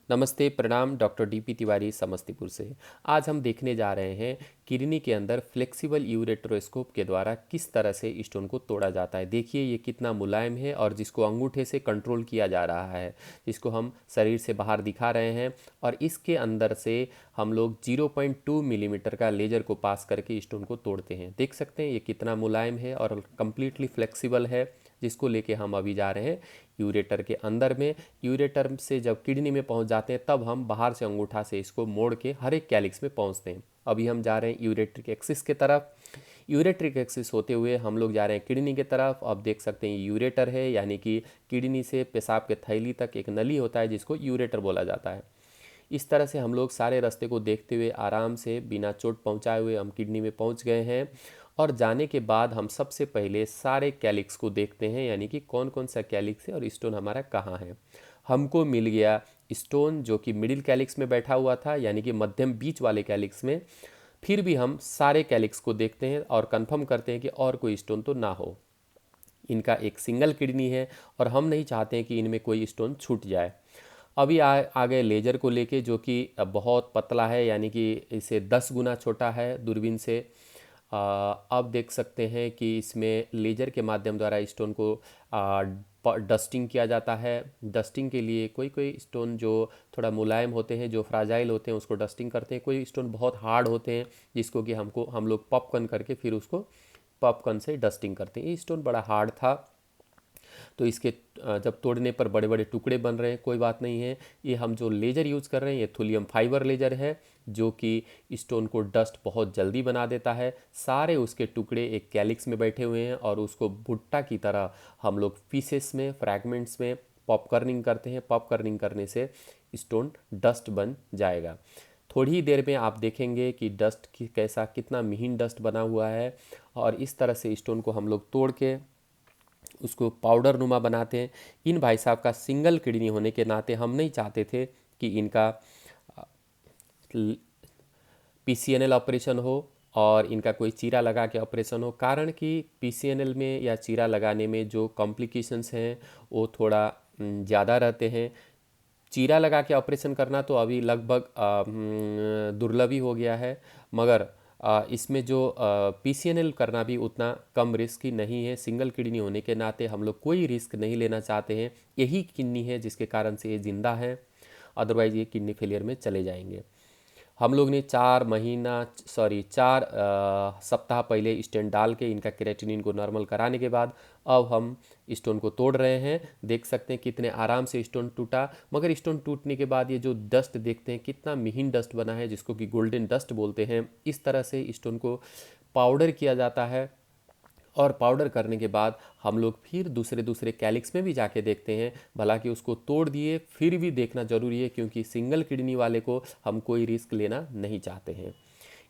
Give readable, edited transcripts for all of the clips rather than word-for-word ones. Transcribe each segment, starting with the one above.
नमस्ते, प्रणाम। Doctor DP Tiwari Samastipur से। आज हम देखने जा रहे हैं किडनी के अंदर फ्लेक्सिबल यूरेट्रोस्कोप के द्वारा किस तरह से स्टोन को तोड़ा जाता है। देखिए ये कितना मुलायम है और जिसको अंगूठे से कंट्रोल किया जा रहा है, जिसको हम शरीर से बाहर दिखा रहे हैं और इसके अंदर से हम लोग 0.2 मिलीमीटर का लेजर को पास करके स्टोन को तोड़ते हैं। देख सकते हैं ये कितना मुलायम है और कम्प्लीटली फ्लेक्सिबल है, जिसको लेके हम अभी जा रहे हैं यूरेटर के अंदर में। यूरेटर से जब किडनी में पहुंच जाते हैं तब हम बाहर से अंगूठा से इसको मोड़ के हर एक कैलिक्स में पहुंचते हैं। अभी हम जा रहे हैं यूरेट्रिक एक्सिस के तरफ। यूरेट्रिक एक्सिस होते हुए हम लोग जा रहे हैं किडनी की तरफ। अब देख सकते हैं यूरेटर है, यानी कि किडनी से पेशाब के थैली तक एक नली होता है जिसको यूरेटर बोला जाता है। इस तरह से हम लोग सारे रास्ते को देखते हुए आराम से बिना चोट पहुंचाए हुए हम किडनी में पहुंच गए हैं। और जाने के बाद हम सबसे पहले सारे कैलिक्स को देखते हैं, यानी कि कौन कौन सा कैलिक्स है और स्टोन हमारा कहाँ है। हमको मिल गया स्टोन जो कि मिडिल कैलिक्स में बैठा हुआ था, यानी कि मध्यम बीच वाले कैलिक्स में। फिर भी हम सारे कैलिक्स को देखते हैं और कंफर्म करते हैं कि और कोई स्टोन तो ना हो। इनका एक सिंगल किडनी है और हम नहीं चाहते हैं कि इनमें कोई स्टोन छूट जाए। अभी आ गए लेजर को लेके, जो कि बहुत पतला है, यानी कि इसे 10 गुना छोटा है दूरबीन से। अब देख सकते हैं कि इसमें लेजर के माध्यम द्वारा स्टोन को डस्टिंग किया जाता है। डस्टिंग के लिए कोई कोई स्टोन जो थोड़ा मुलायम होते हैं, जो फ्राजाइल होते हैं, उसको डस्टिंग करते हैं। कोई स्टोन बहुत हार्ड होते हैं जिसको कि हम लोग पॉपकॉर्न करके फिर उसको पॉपकॉर्न से डस्टिंग करते हैं। ये स्टोन बड़ा हार्ड था, तो इसके जब तोड़ने पर बड़े बड़े टुकड़े बन रहे हैं, कोई बात नहीं है। ये हम जो लेज़र यूज़ कर रहे हैं ये थुलियम फाइबर लेज़र है, जो कि स्टोन को डस्ट बहुत जल्दी बना देता है। सारे उसके टुकड़े एक कैलिक्स में बैठे हुए हैं और उसको भुट्टा की तरह हम लोग पीसेस में, फ्रैगमेंट्स में पॉपकर्निंग करते हैं। पॉपकर्निंग करने से स्टोन डस्ट बन जाएगा। थोड़ी ही देर में आप देखेंगे कि डस्ट की कैसा कितना महीन डस्ट बना हुआ है। और इस तरह से स्टोन को हम लोग तोड़ के उसको पाउडर नुमा बनाते हैं। इन भाई साहब का सिंगल किडनी होने के नाते हम नहीं चाहते थे कि इनका पीसीएनएल ऑपरेशन हो और इनका कोई चीरा लगा के ऑपरेशन हो। कारण कि पीसीएनएल में या चीरा लगाने में जो कॉम्प्लिकेशंस हैं वो थोड़ा ज़्यादा रहते हैं। चीरा लगा के ऑपरेशन करना तो अभी लगभग दुर्लभ ही हो गया है, मगर इसमें जो पीसीएनएल करना भी उतना कम रिस्क नहीं है। सिंगल किडनी होने के नाते हम लोग कोई रिस्क नहीं लेना चाहते हैं। यही किडनी है जिसके कारण से ये ज़िंदा है, अदरवाइज़ ये किडनी फेलियर में चले जाएंगे। हम लोग ने 4 सप्ताह पहले स्टेंट डाल के इनका क्रेटिनिन को नॉर्मल कराने के बाद अब हम स्टोन को तोड़ रहे हैं। देख सकते हैं कितने आराम से स्टोन टूटा, मगर स्टोन टूटने के बाद ये जो डस्ट देखते हैं कितना महीन डस्ट बना है, जिसको कि गोल्डन डस्ट बोलते हैं। इस तरह से स्टोन को पाउडर किया जाता है और पाउडर करने के बाद हम लोग फिर दूसरे दूसरे कैलिक्स में भी जाके देखते हैं। भला कि उसको तोड़ दिए फिर भी देखना ज़रूरी है, क्योंकि सिंगल किडनी वाले को हम कोई रिस्क लेना नहीं चाहते हैं।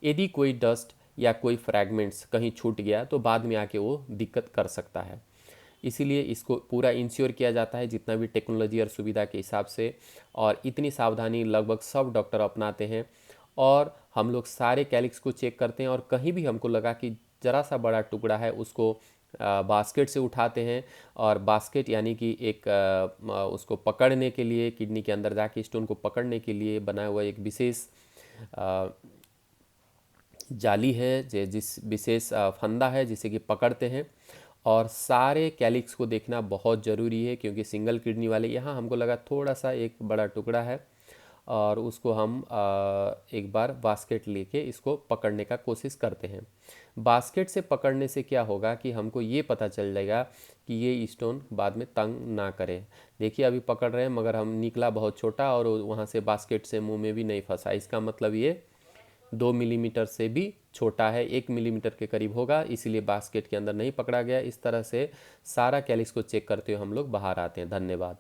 यदि कोई डस्ट या कोई फ्रैगमेंट्स कहीं छूट गया तो बाद में आके वो दिक्कत कर सकता है। इसीलिए इसको पूरा इंश्योर किया जाता है जितना भी टेक्नोलॉजी और सुविधा के हिसाब से, और इतनी सावधानी लगभग सब डॉक्टर अपनाते हैं। और हम लोग सारे कैलिक्स को चेक करते हैं और कहीं भी हमको लगा कि ज़रा सा बड़ा टुकड़ा है उसको बास्केट से उठाते हैं। और बास्केट यानी कि एक उसको पकड़ने के लिए, किडनी के अंदर जाके स्टोन को पकड़ने के लिए बनाया हुआ एक विशेष जाली है, जिस विशेष फंदा है जिसे कि पकड़ते हैं। और सारे कैलिक्स को देखना बहुत ज़रूरी है, क्योंकि सिंगल किडनी वाले यहाँ हमको लगा थोड़ा सा एक बड़ा टुकड़ा है और उसको हम एक बार बास्केट लेके इसको पकड़ने का कोशिश करते हैं। बास्केट से पकड़ने से क्या होगा कि हमको ये पता चल जाएगा कि ये स्टोन बाद में तंग ना करे। देखिए अभी पकड़ रहे हैं मगर हम निकला बहुत छोटा और वहाँ से बास्केट से मुंह में भी नहीं फंसा। इसका मतलब ये 2 मिलीमीटर से भी छोटा है, 1 मिलीमीटर के करीब होगा, इसीलिए बास्केट के अंदर नहीं पकड़ा गया। इस तरह से सारा कैलिक्स को चेक करते हुए हम लोग बाहर आते हैं। धन्यवाद।